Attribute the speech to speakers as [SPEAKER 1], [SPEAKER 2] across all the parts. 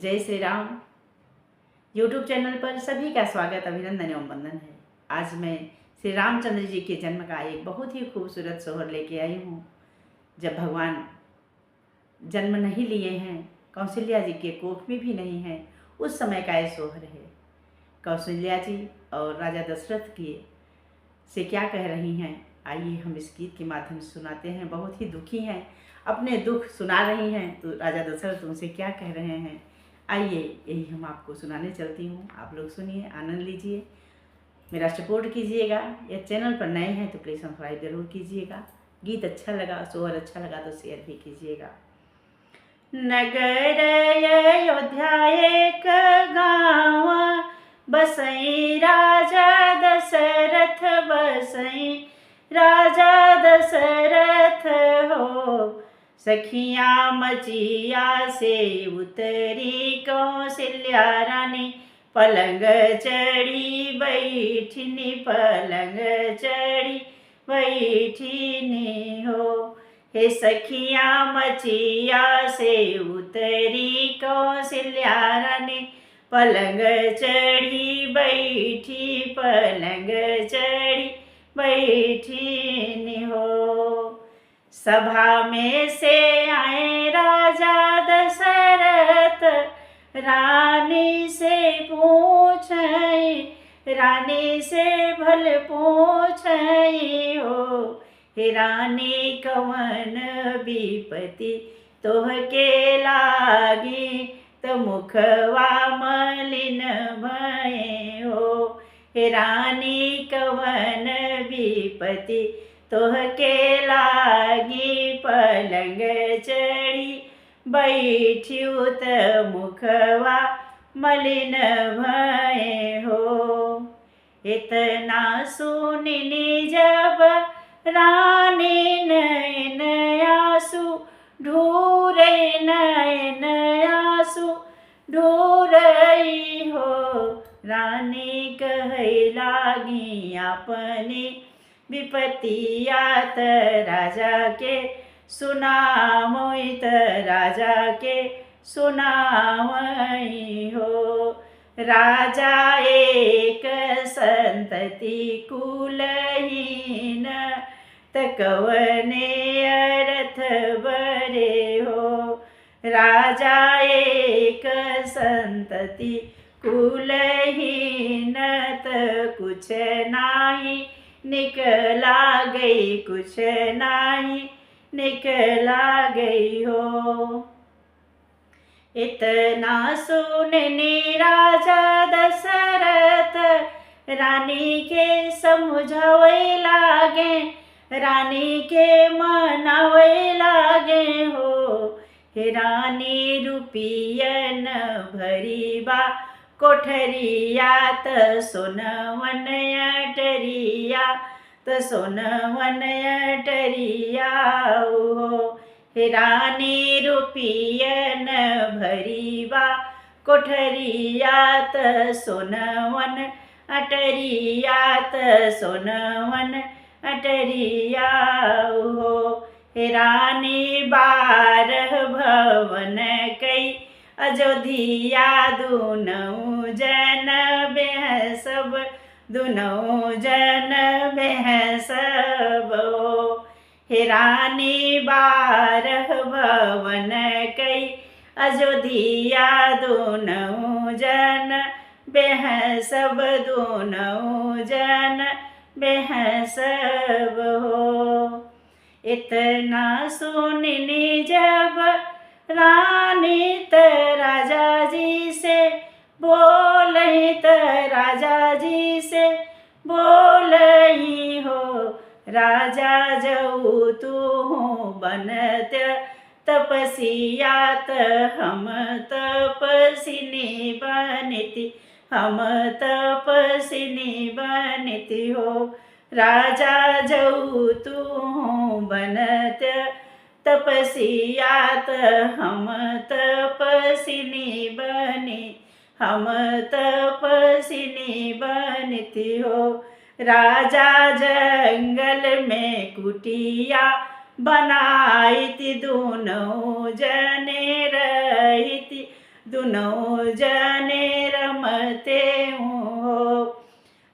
[SPEAKER 1] जय Shri Ram. YouTube channel पर सभी का स्वागत, अभिनंदन एवं वंदन है। आज मैं श्री रामचंद्र जी के जन्म का एक बहुत ही खूबसूरत सोहर लेके आई हूँ। जब भगवान जन्म नहीं लिए हैं, कौशल्या जी के कोख में भी नहीं हैं, उस समय का ये सोहर है। कौशल्या जी और राजा दशरथ की से क्या कह रही हैं, आइए हम इस गीत के माध्यम से सुनाते हैं। बहुत ही दुखी हैं, अपने दुख सुना रही हैं, तो राजा दशरथ उनसे क्या कह रहे हैं, आइए यही हम आपको सुनाने चलती हूँ। आप लोग सुनिए, आनंद लीजिए, मेरा सपोर्ट कीजिएगा। यह चैनल पर नए हैं तो प्लीज़ सब्सक्राइब जरूर कीजिएगा। गीत अच्छा लगा, सोहर अच्छा लगा तो शेयर भी कीजिएगा। नगर अयोध्या एक गाँव बसई राजा दशरथ, बसई राजा दशरथ हो। सखियाँ मचिया से उतरी कौशल्या रानी, पलंग चढ़ी बैठनी, पलंग चढ़ी बैठनी हो। हे सखियाँ मचिया से उतरी कौशल्या रानी, पलंग चढ़ी बैठी, पलंग चढ़ी बैठी हो। सभा में से आए राजा दशरथ, रानी से पूछे, रानी से भल पूछे हो। हे रानी कवन विपति तोहके लागी, तो मुखवा मलिन भये हो। हे रानी कवन विपति तोहके लागी, पलंग चढ़ी बैठ्यू त मुखवा मलिन भये हो। इतना सुनिनी जब रानी नयन आंसू ढूरे, नयन आंसू ढूरई हो। रानी कहे लागी अपनी विपतियात, राजा के सुनावई, राजा के सुनावई हो। राजा एक संतति कुलहीन, कवने अर्थ बरे हो। राजा एक संतति कुलहीन, कुछ नाही निकला गई, कुछ नाही निकला गई हो। इतना सुनने राजा दशरथ, रानी के समझावे लागे, रानी के मनावे लागे हो। हे रानी रुपियन भरी बा कोठरिया, त सोनवन अटरिया, त सोनवन अटरिया हो। हे रानी रुपियन भरी बा कोठरिया, त सोनवन अटरिया, त सोनवन अटरिया हो। हे रानी 12 भवन कई अयोध्या, दुनऊ जन बेह सब, दुनऊ जन बेह सब हो। हे रानी 12 भवन कई अयोध्या, दुनऊ जन बेह सब, दुनऊ जन बेह सब हो। इतना सुननी जब रानी, त राजा जी से बोलई, त राजा जी से बोलई हो। राजा जऊ तू बनत तपसिया, त हम तपसिनी बनती, हम तपसिनी बनती हो। राजा जऊ तू बनत तपसिया, त हम तपसिनी बनी, हम तपसिनी बनती हो। राजा जंगल में कुटिया बनाई थी, दोनों जने रही थी, दुनों जने रमते हो।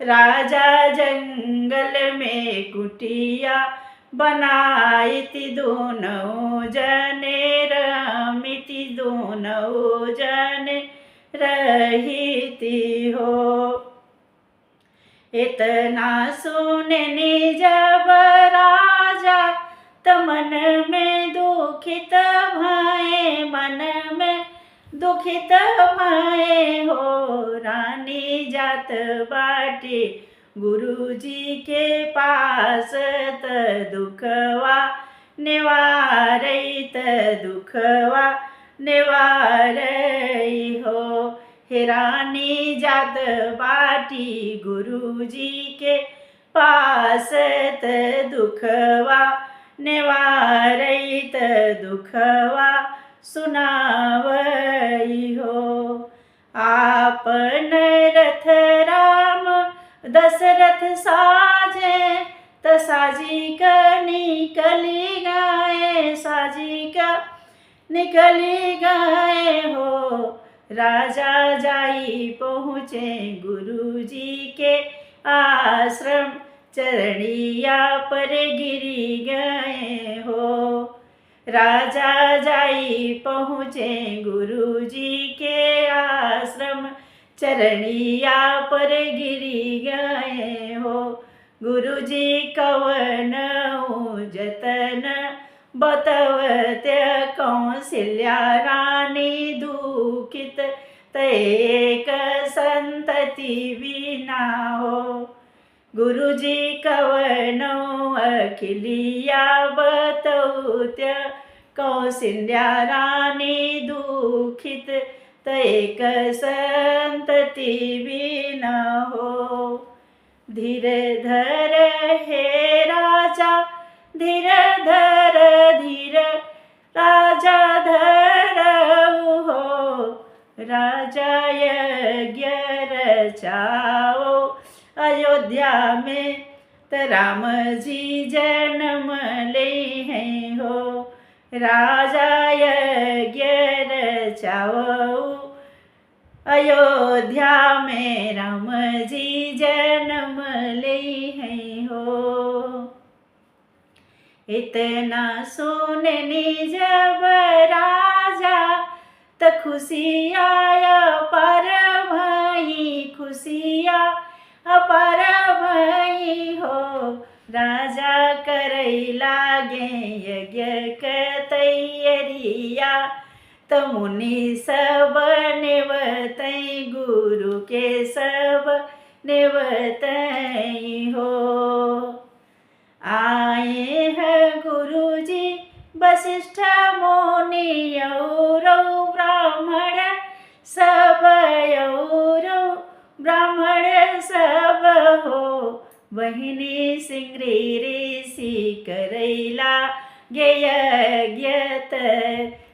[SPEAKER 1] राजा जंगल में कुटिया बनाईति दोनों जने रमिति दोनों जने रहिति हो। इतना सुनने जब राजा मन में दुखित भये, मन में दुखित भये हो। रानी जात बाटे गुरुजी के पास, त दुखवा निवारई, त दुखवा निवारई हो। हे रानी जात बाटी गुरुजी के पास, त दुखवा निवारई, त दुखवा सुनावई हो। आपन रथ राम दशरथ साजे, त साजी का निकली गए, साजी का निकली गए हो। राजा जाई पहुँचे गुरुजी के आश्रम, चरणिया पर गिरी गए हो। राजा जाई पहुँचे गुरुजी के आश्रम, चरणिया पर गिरी गए हो। गुरुजी कवन जतन बतवत्य, कौशल्या रानी दुखित तैक संतति बिना हो। गुरुजी कवनो अखिलिया बतौत्य, कौशल्या रानी दुखित तैक संतति बिना हो। धीर धर हे राजा धीर धर, धीर राजा धरऊ हो। राजा यज्ञ रचाओ अयोध्या में, त राम जी जन्म ले हैं हो। राजा यज्ञ रचाओ अयोध्या में, राम जी जन्म ले हैं हो। इतना सुनने जब राजा, त खुशिया अपार भई, खुशिया अपार भई हो। राजा करई लागे यज्ञ के तैयारिया, त मुनि सब नेवतई गुरु के सब नेवतई हो। आए हैं गुरुजी वशिष्ठ मुनि औरौ ब्राह्मण सब, औरौ ब्राह्मण सब हो। बहिनी सिंगरी ऋषि करैला गे यज्ञ,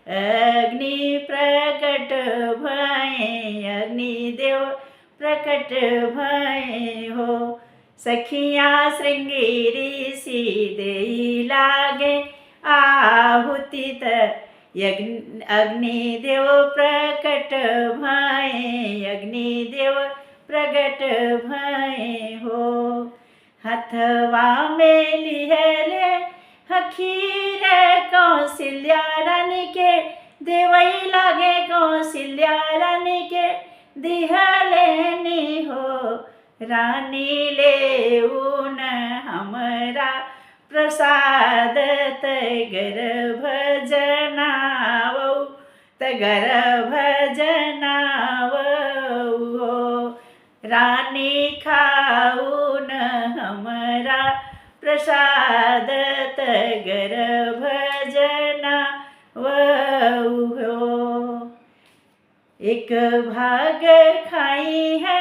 [SPEAKER 1] अग्नि प्रकट भये, अग्निदेव प्रकट भये हो। सखियाँ श्रृंगी ऋषि देई लागे आहुति, त अग्निदेव प्रकट भये, अग्निदेव प्रकट भये हो। हथवा में लिहले हखीर कौशल्या रानी के, देवई लागे कौशल्या रानी के दिहलेनी हो। रानी लेउन हमरा प्रसाद, त गर्भ जनावौ, त गर्भ जनावौ हो। रानी खाउन हमरा प्रसाद, त गर्भ जनावौ हो। एक भाग खाई है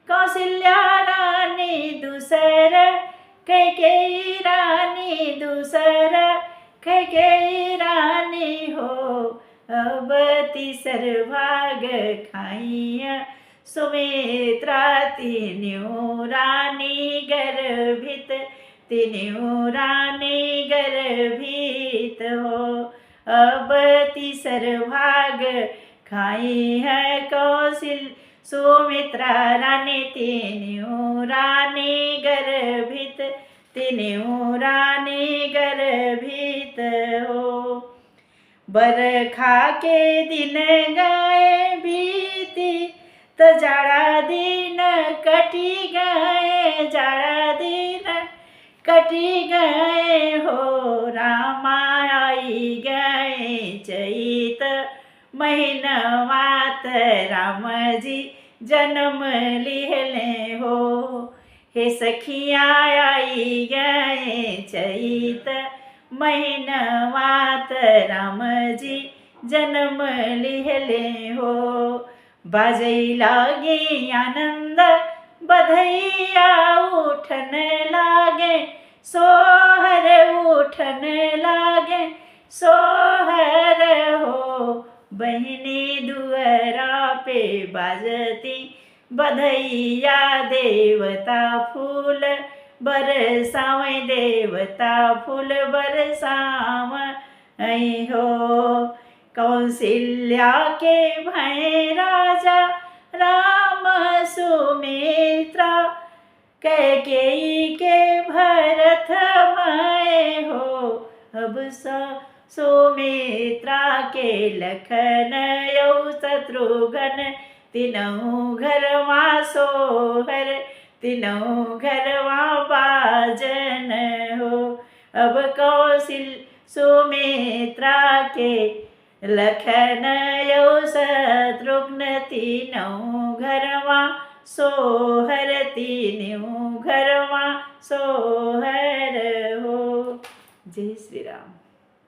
[SPEAKER 1] कौशल्या रानी, दूसर कैकेयी रानी, दूसर कैकेयी रानी हो। अब तीसर भाग खाई सुमित्रा, तीनों रानी गर्भित, तीनों रानी गर्भित हो। अब तीसर भाग खाई है कौशिल सुमित्रा रानी तीनों रानी गर्भित, तीनों रानी गर्भित हो। बरखा के दिन गए बीती तो जाड़ा दिन कटी गए, जाड़ा दिन कटी गए हो। रामा आई गए चैत महीनवात, राम जी जन्म लिहले हो। हे सखिया आई गए चैत महीनवात, राम जी जन्म लिहले हो। बाजै लागे आनंद बधैया उठन लागे, सोहर उठन लागे सोहर हो। बहिनी दुअरा पे बाजती बधैया, देवता फूल बरसावे, देवता फूल बरसावे हो। कौशल्या के भय राजा राम सुमित्रा, कैकेयी के भरत भय हो। अब सुमित्रा के लखन यौ शत्रुघ्न, तीनों घरवा सोहर, तीनों घरवा बाजन हो। अब कौशिल सुमित्रा के लखन यौ शत्रुघ्न, तीनों घरवा सोहर, तीनों घरवा सोहर हो। जय श्री राम।